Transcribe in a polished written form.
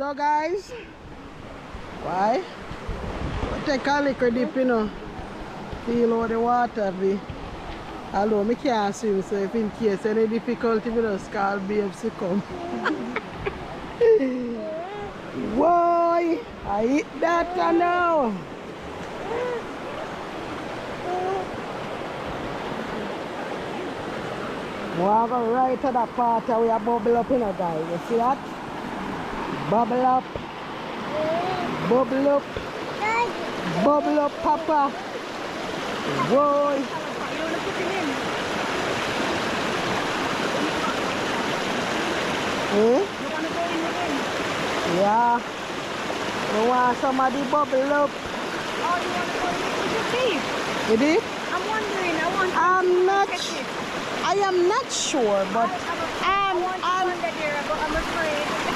So guys, why? Take a little dip, you know. Feel how the water be. Although I can't swim, so if in case any difficulty, we just call babes to come. Boy, I hit that now. We are going right to the part where we are bubble up, you know, guys. You see that? Bubble up. Bubble up. Bubble up, Papa. Boy. Eh? Yeah. We want somebody bubble up. Oh, you want to go in with your teeth? You did? I'm wondering. I'm not. I am not sure, but I want to go under there, but I'm afraid.